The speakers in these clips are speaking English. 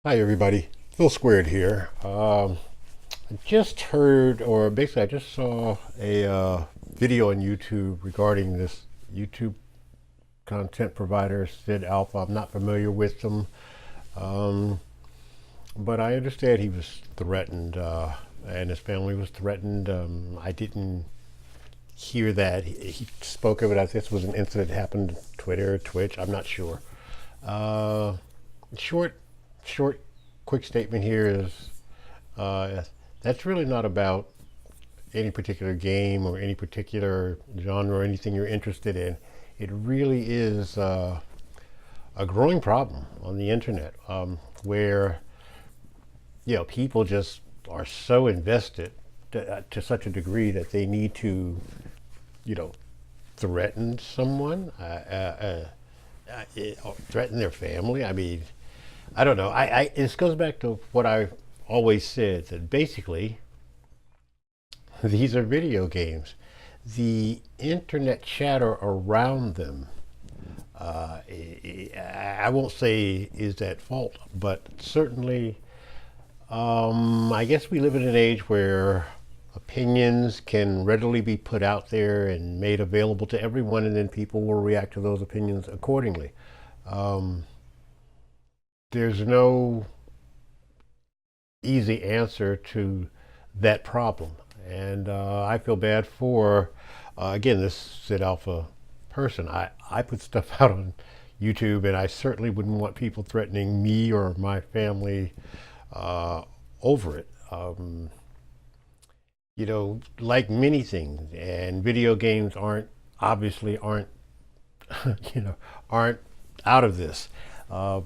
Hi everybody, Phil Squared here. I just heard, or basically I just saw a video on YouTube regarding this YouTube content provider, Sid Alpha. I'm not familiar with them, um, but I understand he was threatened and his family was threatened. I didn't hear that. He spoke of it as this was an incident that happened on Twitter, Twitch, I'm not sure. Uh, short, short, quick statement here is uh, that's really not about any particular game or any particular genre or anything you're interested in. It really is a growing problem on the internet where people just are so invested to such a degree that they need to you know threaten someone, or threaten their family. I mean, I don't know. This goes back to what I always said, that basically these are video games. The internet chatter around them, I won't say is at fault, but certainly, I guess we live in an age where opinions can readily be put out there and made available to everyone, and then people will react to those opinions accordingly. Um, there's no easy answer to that problem. And I feel bad for, again, this Sid Alpha person. I put stuff out on YouTube, and I certainly wouldn't want people threatening me or my family uh, over it. Like many things, and video games aren't you know aren't out of this. Uh,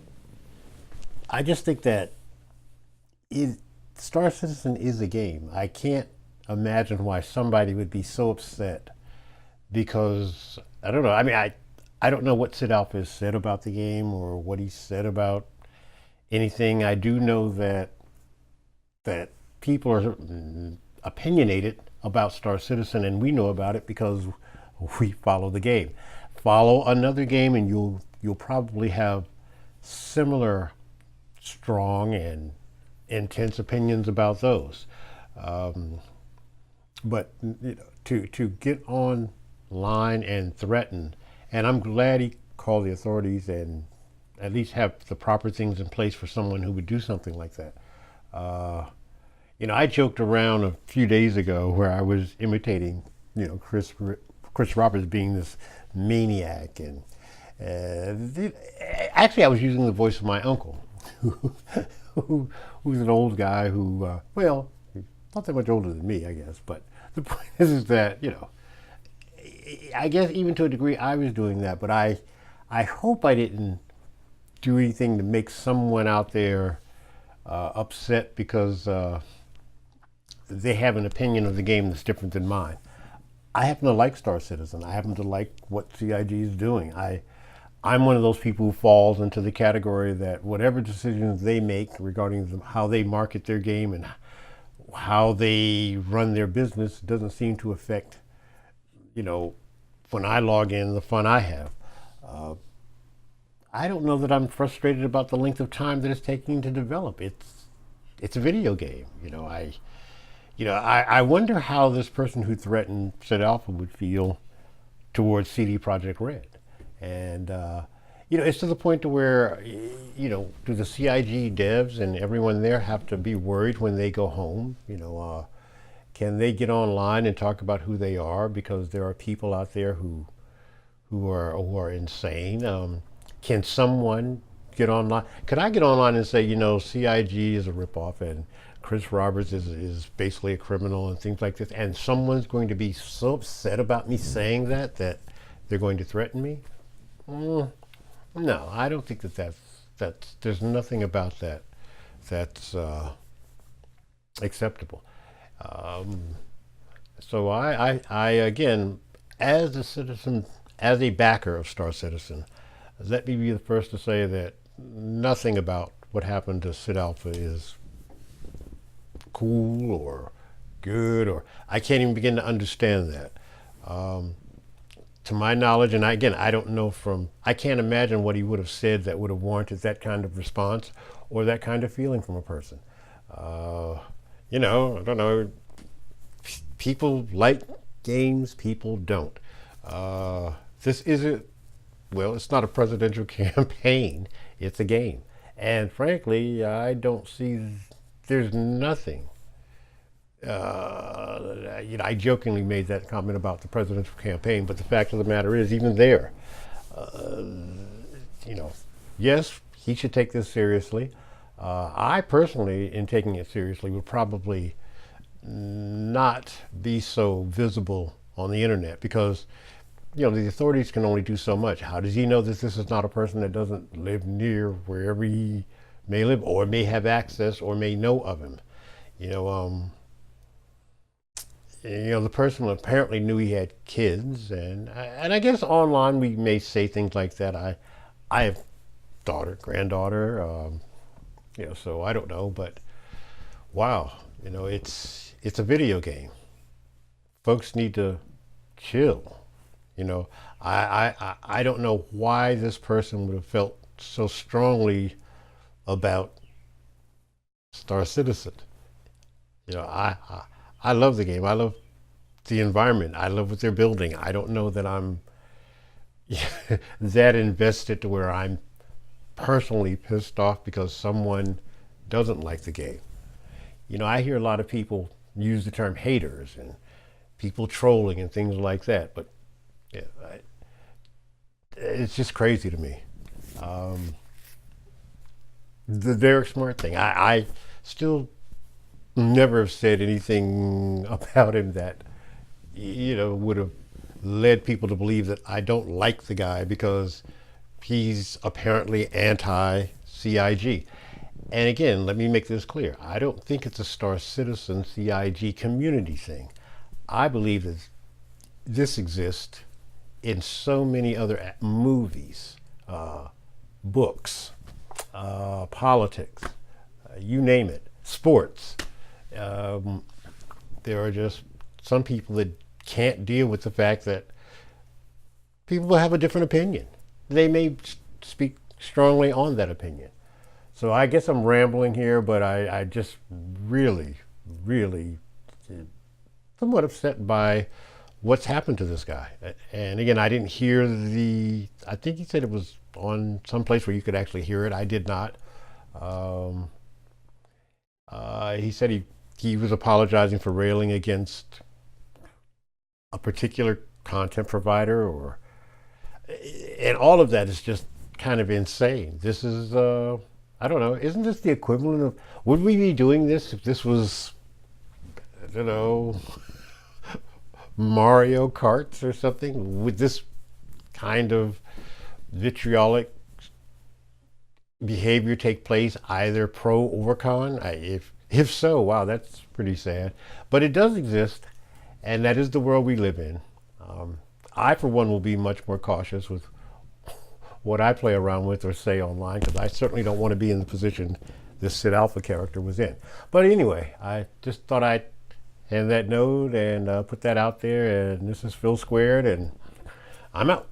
I just think that it, Star Citizen is a game. I can't imagine why somebody would be so upset because I don't know. I mean, I don't know what Sid Alpha has said about the game or what he said about anything. I do know that people are opinionated about Star Citizen, and we know about it because we follow the game. Follow another game, and you'll probably have similar strong and intense opinions about those. Um, but to get online and threaten, and I'm glad he called the authorities and at least have the proper things in place for someone who would do something like that. Uh, I joked around a few days ago where I was imitating, Chris Roberts being this maniac, and actually I was using the voice of my uncle, who's an old guy who, well, not that much older than me, I guess. But the point is that I guess even to a degree I was doing that, but I hope I didn't do anything to make someone out there upset because they have an opinion of the game that's different than mine. I happen to like Star Citizen. I happen to like what CIG is doing. I'm one of those people who falls into the category that whatever decisions they make regarding how they market their game and how they run their business doesn't seem to affect, you know, when I log in, the fun I have. Uh, I don't know that I'm frustrated about the length of time that it's taking to develop. It's a video game. I wonder how this person who threatened Sid Alpha would feel towards CD Projekt Red. And it's to the point to where, do the CIG devs and everyone there have to be worried when they go home? Can they get online and talk about who they are because there are people out there who are insane? Can someone get online? Could I get online and say, CIG is a ripoff and Chris Roberts is basically a criminal and things like this, and someone's going to be so upset about me saying that they're going to threaten me? No, I don't think that's there's nothing about that that's acceptable. Um, so I again, as a citizen, as a backer of Star Citizen, let me be the first to say that nothing about what happened to Sid Alpha is cool or good, or I can't even begin to understand that. Um, to my knowledge, and again, I don't know I can't imagine what he would have said that would have warranted that kind of response or that kind of feeling from a person. Uh, I don't know. People like games, people don't. This isn't, well, it's not a presidential campaign, it's a game. And frankly, I don't see, there's nothing. I jokingly made that comment about the presidential campaign, but the fact of the matter is, even there, uh, you know, yes, he should take this seriously. I personally, in taking it seriously, would probably not be so visible on the internet because the authorities can only do so much. How does he know that this is not a person that doesn't live near wherever he may live or may have access or may know of him? You know, um, the person apparently knew he had kids, and I guess online we may say things like that. I have daughter, granddaughter, so I don't know, but wow, it's a video game. Folks need to chill. I don't know why this person would have felt so strongly about Star Citizen. I love the game. I love the environment. I love what they're building. I don't know that I'm that invested to where I'm personally pissed off because someone doesn't like the game. I hear a lot of people use the term haters and people trolling and things like that, but yeah, it's just crazy to me. Um, the Derek Smart thing, I still never have said anything about him that would have led people to believe that I don't like the guy because he's apparently anti CIG. And again, let me make this clear. I don't think it's a Star Citizen CIG community thing. I believe that this exists in so many other movies, books, politics, you name it, sports. Um, there are just some people that can't deal with the fact that people will have a different opinion. They may speak strongly on that opinion. So I guess I'm rambling here, but I just really, really somewhat upset by what's happened to this guy. And again, I didn't hear I think he said it was on some place where you could actually hear it. I did not. Um, he said he was apologizing for railing against a particular content provider and all of that is just kind of insane. This is, I don't know, isn't this the equivalent of, would we be doing this if this was, I don't know, Mario Karts or something? Would this kind of vitriolic behavior take place either pro or con? If so, wow, that's pretty sad. But it does exist, and that is the world we live in. I, for one, will be much more cautious with what I play around with or say online because I certainly don't want to be in the position this Sid Alpha character was in. But anyway, I just thought I'd hand that note and put that out there. And this is Phil Squared, and I'm out.